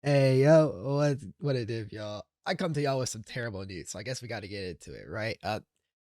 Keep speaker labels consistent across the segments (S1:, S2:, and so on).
S1: Hey, yo, what it is, y'all? I come to y'all with some terrible news, so I guess we got to get into it, right?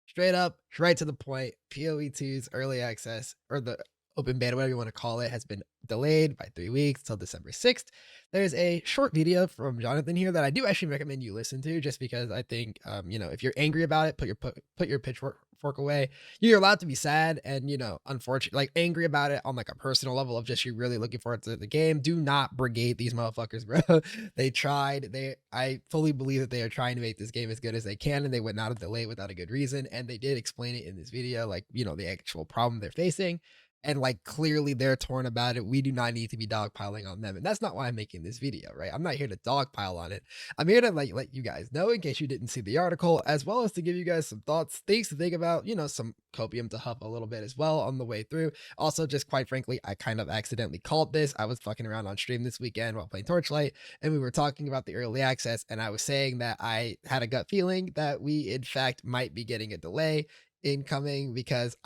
S1: Straight up, straight to the point. PoE 2's early access or the open beta, whatever you want to call it, has been delayed by 3 weeks till December 6th. There's a short video from Jonathan here that I do actually recommend you listen to, just because I think, if you're angry about it, put your pitchfork fork away. You're allowed to be sad and unfortunate, like angry about it on like a personal level of just you're really looking forward to the game. Do not brigade these motherfuckers, bro. They tried. I fully believe that they are trying to make this game as good as they can, and they would not have delayed without a good reason. And they did explain it in this video, like the actual problem they're facing. And like clearly they're torn about it. We do not need to be dogpiling on them. And that's not why I'm making this video, right? I'm not here to dogpile on it. I'm here to like let you guys know in case you didn't see the article, as well as to give you guys some thoughts, things to think about, some copium to huff a little bit as well on the way through. Also, just quite frankly, I kind of accidentally called this. I was fucking around on stream this weekend while playing Torchlight, and we were talking about the early access, and I was saying that I had a gut feeling that we in fact might be getting a delay incoming because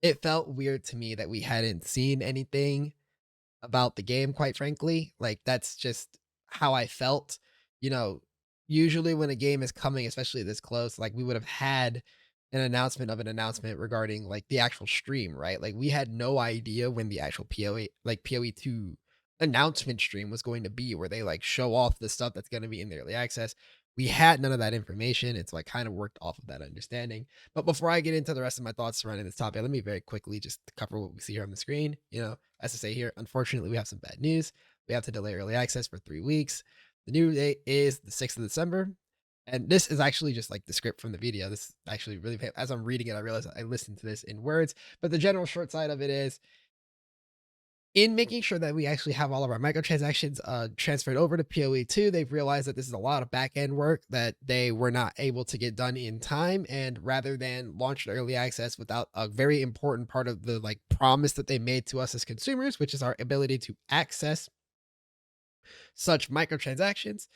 S1: it felt weird to me that we hadn't seen anything about the game, quite frankly. Like, that's just how I felt. You know, Usually when a game is coming, especially this close, like we would have had an announcement of an announcement regarding like the actual stream, right? Like we had no idea when the actual PoE, like PoE 2 announcement stream was going to be, where they like show off the stuff that's going to be in the early access. We had none of that information. It's like kind of worked off of that understanding. But before I get into the rest of my thoughts surrounding this topic, let me very quickly just cover what we see here on the screen. As I say here, unfortunately, we have some bad news. We have to delay early access for 3 weeks. The new date is the 6th of December. And this is actually just like the script from the video. This is actually really, as I'm reading it, I realize I listened to this in words. But the general short side of it is, in making sure that we actually have all of our microtransactions transferred over to PoE 2, they've realized that this is a lot of back end work that they were not able to get done in time. And rather than launch early access without a very important part of the like promise that they made to us as consumers, which is our ability to access such microtransactions,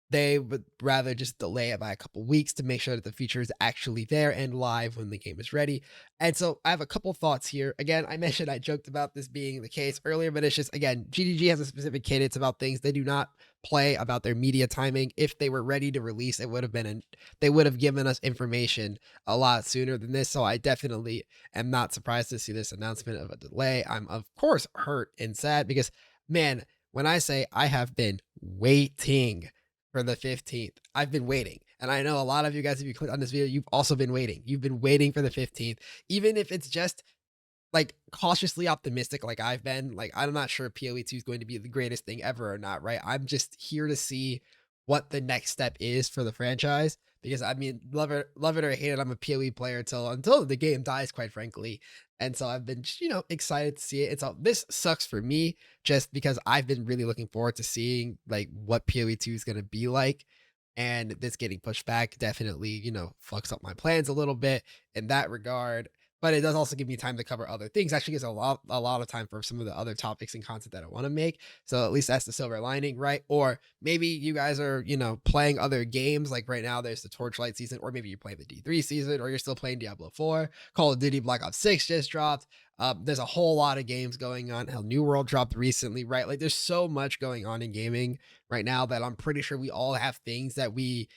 S1: they would rather just delay it by a couple weeks to make sure that the feature is actually there and live when the game is ready. And so I have a couple thoughts here. Again, I joked about this being the case earlier, but it's just, again, GDG has a specific cadence about things. They do not play about their media timing. If they were ready to release, they would have given us information a lot sooner than this. So I definitely am not surprised to see this announcement of a delay. I'm of course hurt and sad because, man, when I say I have been waiting for the 15th. I've been waiting. And I know a lot of you guys, if you click on this video, you've also been waiting. You've been waiting for the 15th, even if it's just like cautiously optimistic, like I've been. Like, I'm not sure PoE 2 is going to be the greatest thing ever or not, right? I'm just here to see what the next step is for the franchise. Because I mean, love it or hate it, I'm a PoE player until the game dies, quite frankly. And so I've been, excited to see it. This sucks for me just because I've been really looking forward to seeing like what PoE 2 is going to be like. And this getting pushed back definitely, fucks up my plans a little bit in that regard. But it does also give me time to cover other things. Actually gives a lot of time for some of the other topics and content that I want to make. So at least that's the silver lining, right? Or maybe you guys are, playing other games. Like right now there's the Torchlight season, or maybe you're playing the D3 season, or you're still playing Diablo 4. Call of Duty Black Ops 6 just dropped. There's a whole lot of games going on. Hell, New World dropped recently, right? Like there's so much going on in gaming right now that I'm pretty sure we all have things that we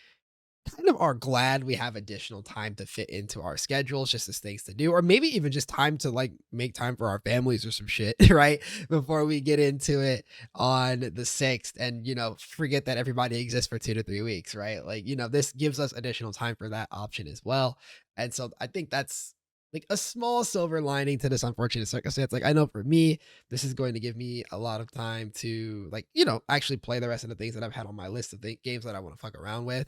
S1: kind of are glad we have additional time to fit into our schedules, just as things to do, or maybe even just time to like make time for our families or some shit, right? Before we get into it on the 6th and, forget that everybody exists for 2 to 3 weeks, right? Like, this gives us additional time for that option as well. And so I think that's like a small silver lining to this unfortunate circumstance. Like, I know for me, this is going to give me a lot of time to like, actually play the rest of the things that I've had on my list of games that I want to fuck around with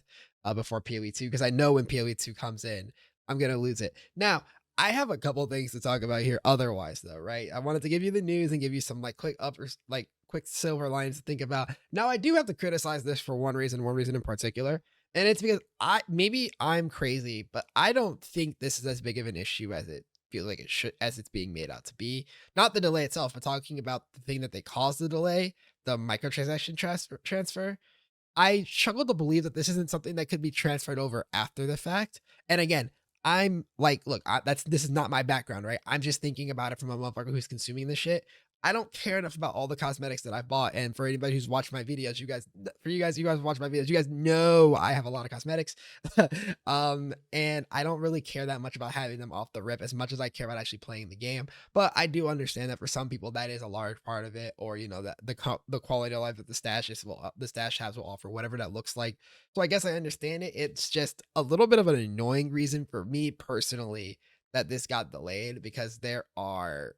S1: before PoE 2, because I know when PoE 2 comes in, I'm going to lose it. Now, I have a couple things to talk about here otherwise, though, right? I wanted to give you the news and give you some like quick silver lines to think about. Now, I do have to criticize this for one reason in particular. And it's because maybe I'm crazy, but I don't think this is as big of an issue as it feels like it should, as it's being made out to be. Not the delay itself, but talking about the thing that they caused the delay, the microtransaction transfer. I struggle to believe that this isn't something that could be transferred over after the fact. And again, I'm like, look, this is not my background, right? I'm just thinking about it from a motherfucker who's consuming this shit. I don't care enough about all the cosmetics that I bought. And for anybody who's watched my videos, you guys watch my videos, you guys know I have a lot of cosmetics. And I don't really care that much about having them off the rip as much as I care about actually playing the game. But I do understand that for some people that is a large part of it, or that the quality of life that the stash has will offer, whatever that looks like. So I guess I understand it. It's just a little bit of an annoying reason for me personally that this got delayed because there are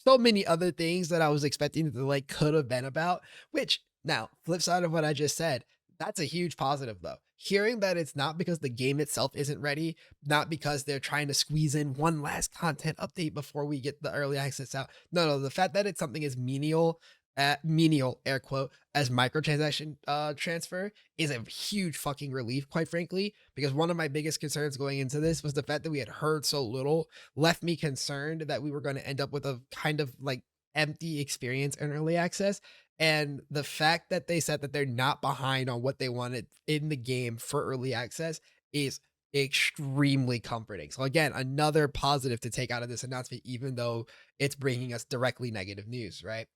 S1: so many other things that I was expecting that like could have been about, which now, flip side of what I just said, that's a huge positive though. Hearing that it's not because the game itself isn't ready, not because they're trying to squeeze in one last content update before we get the early access out. No, the fact that it's something as menial air quote as microtransaction transfer is a huge fucking relief, quite frankly, because one of my biggest concerns going into this was the fact that we had heard so little left me concerned that we were going to end up with a kind of like empty experience in early access. And the fact that they said that they're not behind on what they wanted in the game for early access is extremely comforting. So again, another positive to take out of this announcement, even though it's bringing us directly negative news, right?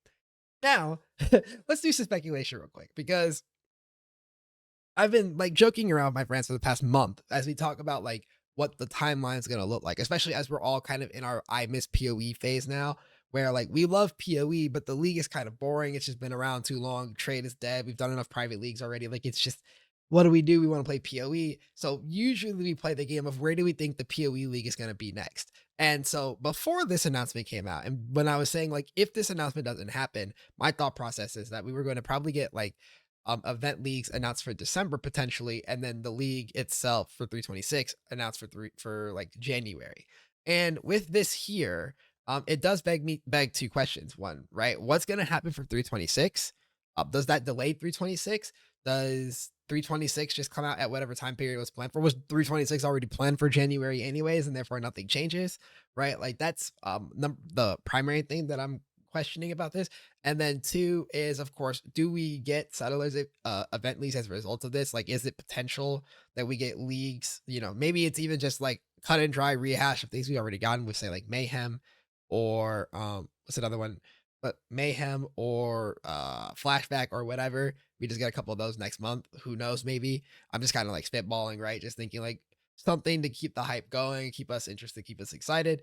S1: Now, let's do some speculation real quick because I've been like joking around with my friends for the past month as we talk about like what the timeline is going to look like, especially as we're all kind of in our I miss PoE phase now, where like we love PoE, but the league is kind of boring. It's just been around too long. Trade is dead. We've done enough private leagues already. Like it's just, what do we do? We want to play PoE. So usually we play the game of where do we think the PoE league is going to be next? And so before this announcement came out, and when I was saying like if this announcement doesn't happen, my thought process is that we were going to probably get like event leagues announced for December potentially, and then the league itself for 326 announced for like January. And with this here, it does beg two questions. One, right? What's going to happen for 326? Does that delay 326? Does 326 just come out at whatever time period it was planned for? Was 326 already planned for January anyways, and therefore nothing changes, right? Like that's the primary thing that I'm questioning about this. And then two is, of course, do we get settlers event leagues as a result of this? Like, is it potential that we get leagues? Maybe it's even just like cut and dry rehash of things we already gotten with, say, like Mayhem or what's another one? But Mayhem or Flashback or whatever. We just get a couple of those next month. Who knows? Maybe I'm just kind of like spitballing, right? Just thinking like something to keep the hype going, keep us interested, keep us excited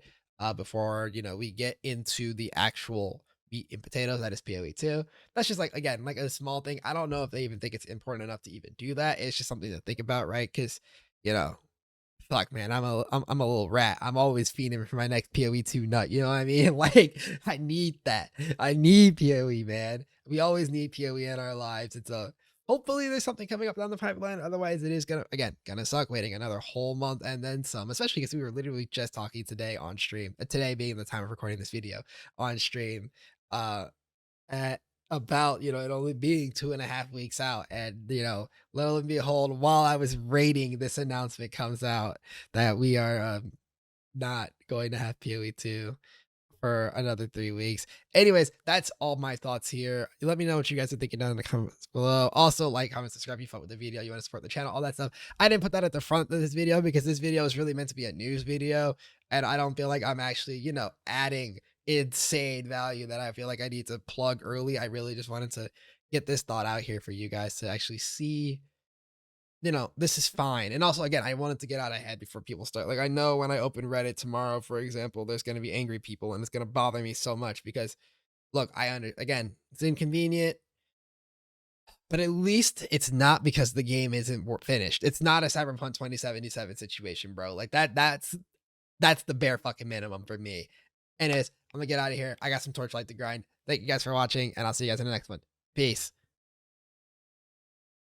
S1: before we get into the actual meat and potatoes that is PoE2. That's just like again like a small thing. I don't know if they even think it's important enough to even do that. It's just something to think about, right? Because you know fuck, man, I'm a little rat. I'm always feeding for my next PoE2 nut. You know what I mean? Like I need that. I need PoE, man. We always need PoE in our lives. It's a hopefully there's something coming up down the pipeline. Otherwise, it is gonna suck waiting another whole month and then some. Especially because we were literally just talking today on stream. Today being the time of recording this video on stream. At about it only being 2.5 weeks out, and lo and behold, while I was rating, this announcement comes out that we are not going to have PoE2 for another 3 weeks. Anyways, that's all my thoughts here. Let me know what you guys are thinking down in the comments below. Also, like, comment, subscribe if you fought with the video, you want to support the channel, all that stuff. I didn't put that at the front of this video because this video is really meant to be a news video, and I don't feel like I'm actually, adding insane value that I feel like I need to plug early. I really just wanted to get this thought out here for you guys to actually see this is fine. And also, again, I wanted to get out ahead before people start. Like, I know when I open Reddit tomorrow, for example, there's going to be angry people and it's going to bother me so much because, look, again, it's inconvenient, but at least it's not because the game isn't finished. It's not a Cyberpunk 2077 situation, bro. Like, that's the bare fucking minimum for me. Anyways, I'm going to get out of here. I got some Torchlight to grind. Thank you guys for watching, and I'll see you guys in the next one. Peace.